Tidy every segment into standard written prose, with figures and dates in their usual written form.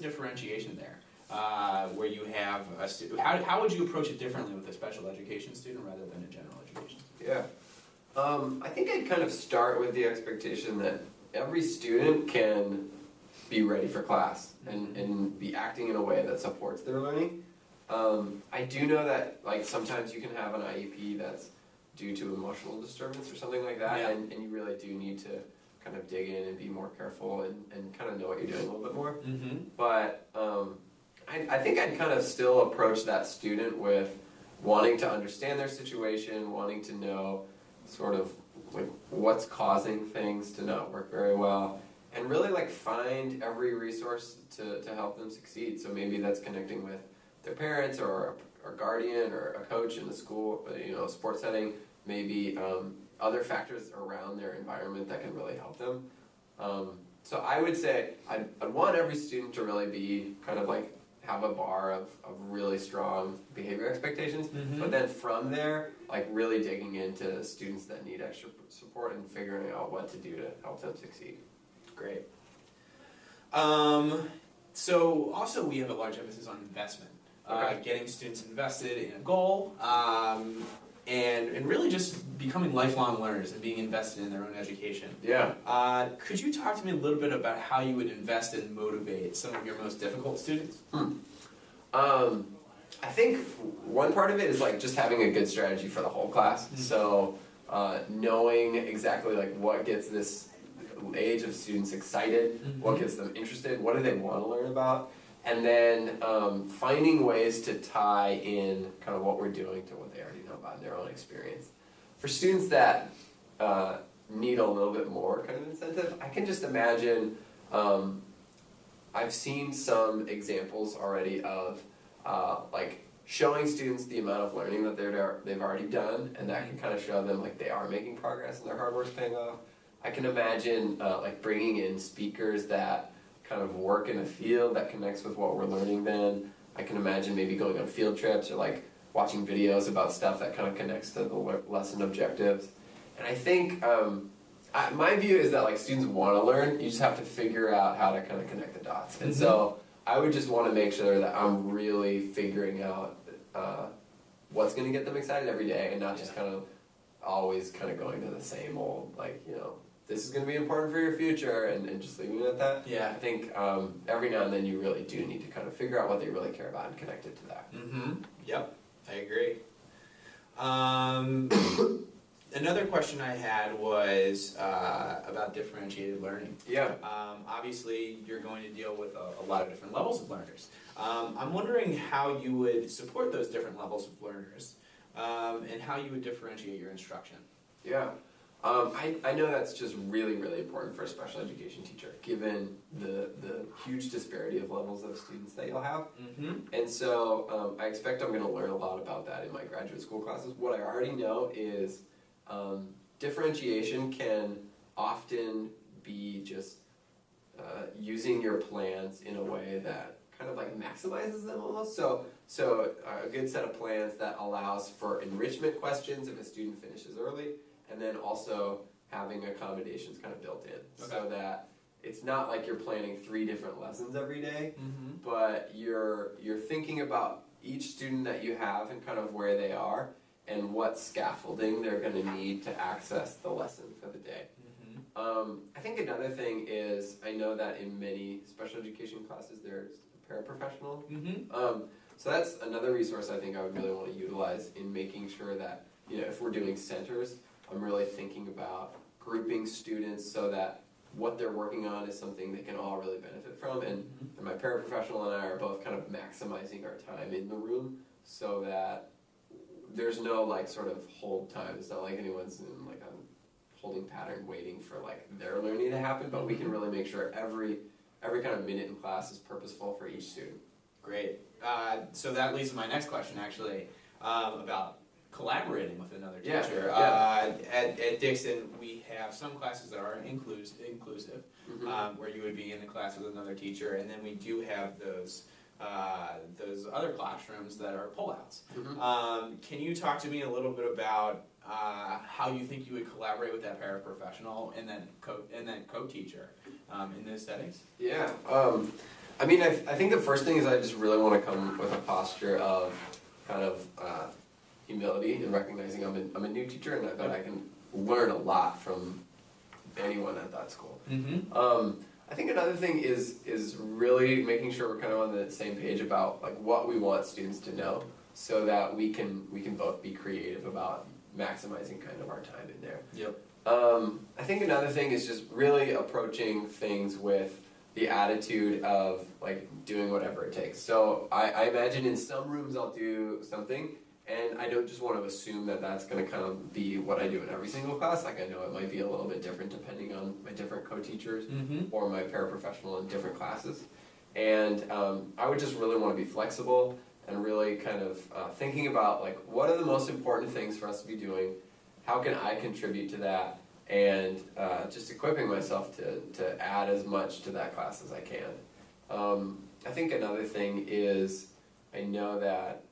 differentiation there, where you have a student. How would you approach it differently with a special education student rather than a general education student? Yeah. I think I'd kind of start with the expectation that every student can be ready for class and be acting in a way that supports their learning. I do know that like sometimes you can have an IEP that's due to emotional disturbance or something like that, Yeah. and you really do need to kind of dig in and be more careful and kind of know what you're doing a little bit more. Mm-hmm. But I think I'd kind of still approach that student with wanting to understand their situation, wanting to know sort of like what's causing things to not work very well, and really like find every resource to help them succeed. So maybe that's connecting with their parents or a guardian or a coach in the school, sports setting, maybe other factors around their environment that can really help them. So I would say I'd want every student to really be kind of like have a bar of really strong behavior expectations, but then from there, like really digging into students that need extra support and figuring out what to do to help them succeed. Great. So also we have a large emphasis on investment, getting students invested in a goal, and really just becoming lifelong learners and being invested in their own education. Yeah. Could you talk to me a little bit about how you would invest and motivate some of your most difficult students? I think one part of it is like just having a good strategy for the whole class. Mm-hmm. So knowing exactly like what gets this age of students excited, what gets them interested, what do they want to learn about, and then finding ways to tie in kind of what we're doing to what they already know about in their own experience. For students that need a little bit more kind of incentive, I can just imagine, I've seen some examples already of like showing students the amount of learning that they've already done, and that can kind of show them like they are making progress and their hard work's paying off. I can imagine like bringing in speakers that kind of work in a field that connects with what we're learning then. I can imagine maybe going on field trips or like watching videos about stuff that kind of connects to the lesson objectives. And I think my view is that like students want to learn, you just have to figure out how to kind of connect the dots. And so I would just want to make sure that I'm really figuring out what's going to get them excited every day, and not just kind of always kind of going to the same old, like, this is going to be important for your future, and just leaving it at that. Yeah. I think every now and then you really do need to kind of figure out what they really care about and connect it to that. Yep, I agree. Another question I had was about differentiated learning. Yeah. Obviously, you're going to deal with a lot of different levels of learners. I'm wondering how you would support those different levels of learners, and how you would differentiate your instruction. Yeah. I know that's just really, really important for a special education teacher, given the huge disparity of levels of students that you'll have. And so I expect I'm going to learn a lot about that in my graduate school classes. What I already know is differentiation can often be just using your plans in a way that kind of like maximizes them almost. So a good set of plans that allows for enrichment questions if a student finishes early, and then also having accommodations kind of built in, so that it's not like you're planning 3 different lessons every day, but you're thinking about each student that you have and kind of where they are and what scaffolding they're going to need to access the lesson for the day. I think another thing is, I know that in many special education classes there's a paraprofessional. So that's another resource I think I would really want to utilize in making sure that, if we're doing centers, I'm really thinking about grouping students so that what they're working on is something they can all really benefit from, and my paraprofessional and I are both kind of maximizing our time in the room so that there's no like sort of hold time. It's not like anyone's in like a holding pattern waiting for like their learning to happen, but we can really make sure every kind of minute in class is purposeful for each student. Great. So that leads to my next question, actually, about collaborating with another teacher. At Dixon, we have some classes that are inclusive, where you would be in the class with another teacher, and then we do have those other classrooms that are pullouts. Can you talk to me a little bit about how you think you would collaborate with that paraprofessional and then co-teacher in those settings? Yeah. I mean, I think the first thing is I just really want to come with a posture of kind of humility and recognizing I'm a new teacher and that I can learn a lot from anyone at that school. I think another thing is really making sure we're kind of on the same page about like what we want students to know, so that we can both be creative about maximizing kind of our time in there. Yep. I think another thing is just really approaching things with the attitude of like doing whatever it takes. So I imagine in some rooms I'll do something, and I don't just want to assume that that's going to kind of be what I do in every single class. Like I know it might be a little bit different depending on my different co-teachers or my paraprofessional in different classes. And I would just really want to be flexible and really kind of thinking about like what are the most important things for us to be doing, how can I contribute to that, and just equipping myself to add as much to that class as I can. I think another thing is I know that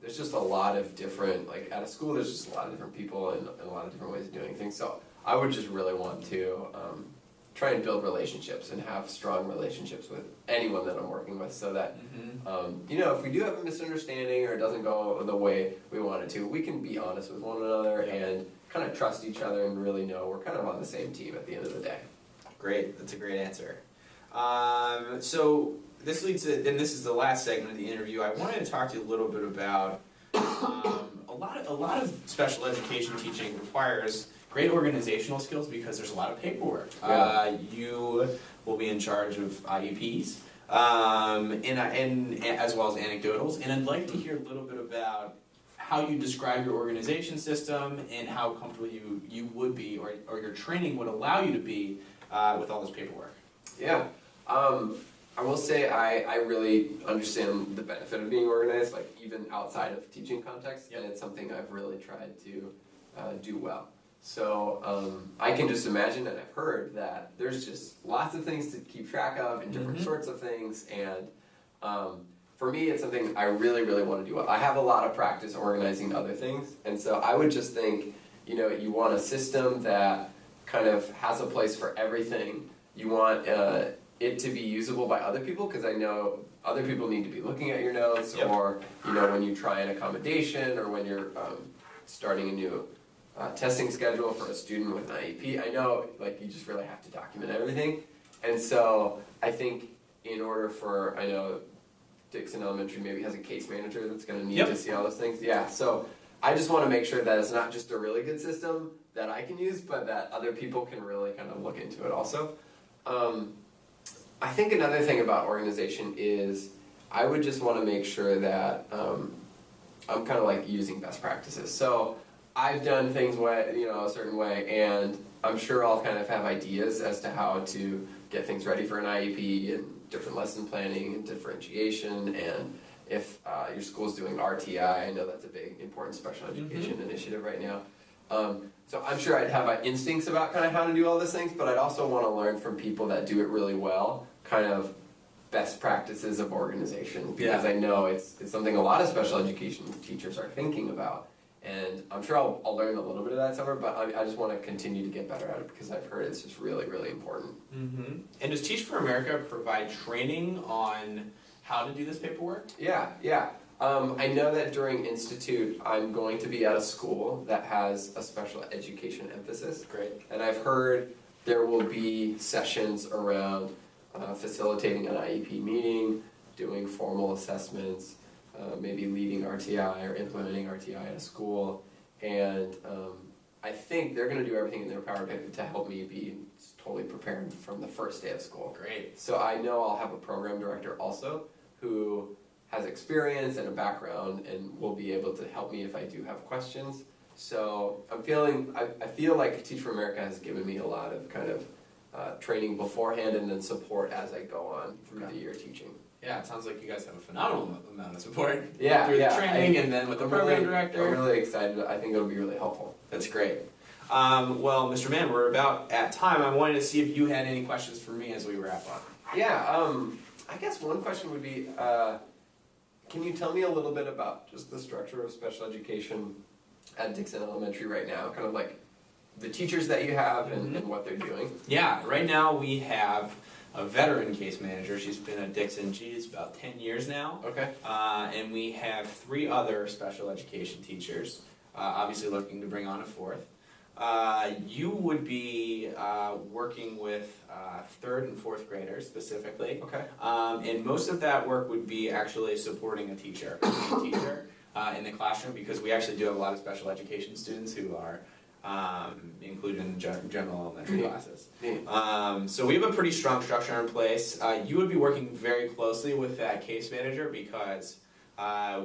there's just a lot of different, like at a school there's just a lot of different people and a lot of different ways of doing things, so I would just really want to try and build relationships and have strong relationships with anyone that I'm working with, so that you know, if we do have a misunderstanding or it doesn't go the way we want it to, we can be honest with one another and kind of trust each other and really know we're kind of on the same team at the end of the day. Great, that's a great answer. So this leads to, and this is the last segment of the interview. I wanted to talk to you a little bit about a lot of special education teaching requires great organizational skills because there's a lot of paperwork. You will be in charge of IEPs, and as well as anecdotals. And I'd like to hear a little bit about how you describe your organization system and how comfortable you would be, or your training would allow you to be with all this paperwork. Yeah. I will say I really understand the benefit of being organized, like even outside of teaching context, and it's something I've really tried to do well. So I can just imagine, and I've heard that there's just lots of things to keep track of and different sorts of things, and for me it's something I really, really want to do well. I have a lot of practice organizing other things, and so I would just think, you know, you want a system that kind of has a place for everything. You want it to be usable by other people, because I know other people need to be looking at your notes, or you know, when you try an accommodation, or when you're starting a new testing schedule for a student with an IEP. I know, like, you just really have to document everything, and so I think in order for, I know Dixon Elementary maybe has a case manager that's going to need to see all those things. Yeah, so I just want to make sure that it's not just a really good system that I can use, but that other people can really kind of look into it also. I think another thing about organization is I would just want to make sure that I'm kind of like using best practices. So I've done things a certain way, and I'm sure I'll kind of have ideas as to how to get things ready for an IEP and different lesson planning and differentiation, and if your school's doing RTI, I know that's a big important special education initiative right now. So I'm sure I'd have instincts about kind of how to do all those things, but I'd also want to learn from people that do it really well, kind of best practices of organization, because I know it's something a lot of special education teachers are thinking about, and I'm sure I'll learn a little bit of that summer, but I just want to continue to get better at it because I've heard it's just really, really important. And does Teach for America provide training on how to do this paperwork? Yeah. I know that during Institute, I'm going to be at a school that has a special education emphasis. Great. And I've heard there will be sessions around facilitating an IEP meeting, doing formal assessments, maybe leading RTI or implementing RTI at a school. And I think they're going to do everything in their power to help me be totally prepared from the first day of school. Great. So I know I'll have a program director also who has experience and a background and will be able to help me if I do have questions. So I feel like Teach for America has given me a lot of kind of training beforehand and then support as I go on through the year teaching. Yeah, it sounds like you guys have a through the training and then with the program director. I'm really excited. I think it'll be really helpful. That's great. Well, Mr. Mann, we're about at time. I wanted to see if you had any questions for me as we wrap up. Yeah, I guess one question would be, can you tell me a little bit about just the structure of special education at Dixon Elementary right now? Kind of like the teachers that you have and what they're doing. Yeah, right now we have a veteran case manager. She's been at Dixon, geez, about 10 years now. Okay. And we have 3 other special education teachers, obviously looking to bring on a 4th. You would be working with 3rd and 4th graders specifically. Okay. And most of that work would be actually supporting a teacher, in the classroom, because we actually do have a lot of special education students who are included in general elementary classes. So we have a pretty strong structure in place. You would be working very closely with that case manager because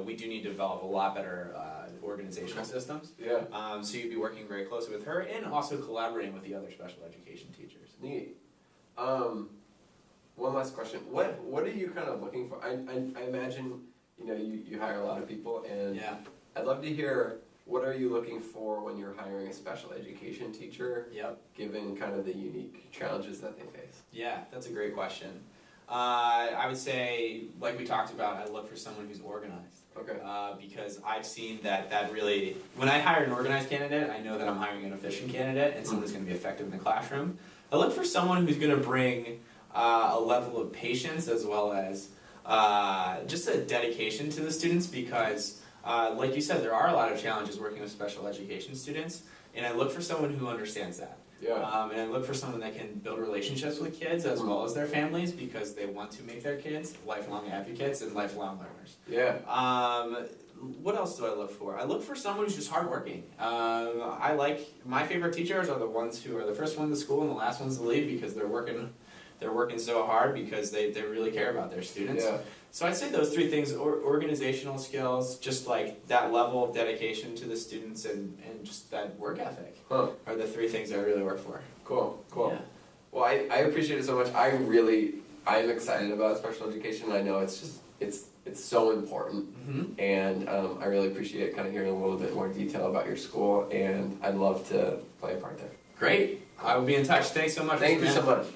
we do need to develop a lot better organizational systems. Yeah. So you'd be working very closely with her and also collaborating with the other special education teachers. Neat. One last question. What are you kind of looking for? I imagine, you know, you hire a lot of people, and Yeah. I'd love to hear, what are you looking for when you're hiring a special education teacher, Yep. given kind of the unique challenges that they face? Yeah, that's a great question. I would say, like we talked about, I look for someone who's organized. Okay. Because I've seen that really, when I hire an organized candidate, I know that I'm hiring an efficient candidate and someone who's going to be effective in the classroom. I look for someone who's going to bring a level of patience as well as just a dedication to the students because, like you said, there are a lot of challenges working with special education students, and I look for someone who understands that. Yeah. And I look for someone that can build relationships with kids as well as their families because they want to make their kids lifelong advocates and lifelong learners. Yeah. What else do I look for? I look for someone who's just hardworking. I like, my favorite teachers are the ones who are the first ones to school and the last ones to leave because they're working so hard because they really care about their students. Yeah. So I'd say those 3 things, organizational skills, just like that level of dedication to the students and just that work ethic Huh. are the 3 things I really work for. Cool. Cool. Yeah. Well, I appreciate it so much. I'm excited about special education. I know it's so important, Mm-hmm. and I really appreciate kind of hearing a little bit more detail about your school, and I'd love to play a part there. Great. I will be in touch. Thanks so much. Thank you Mr. so Man. much.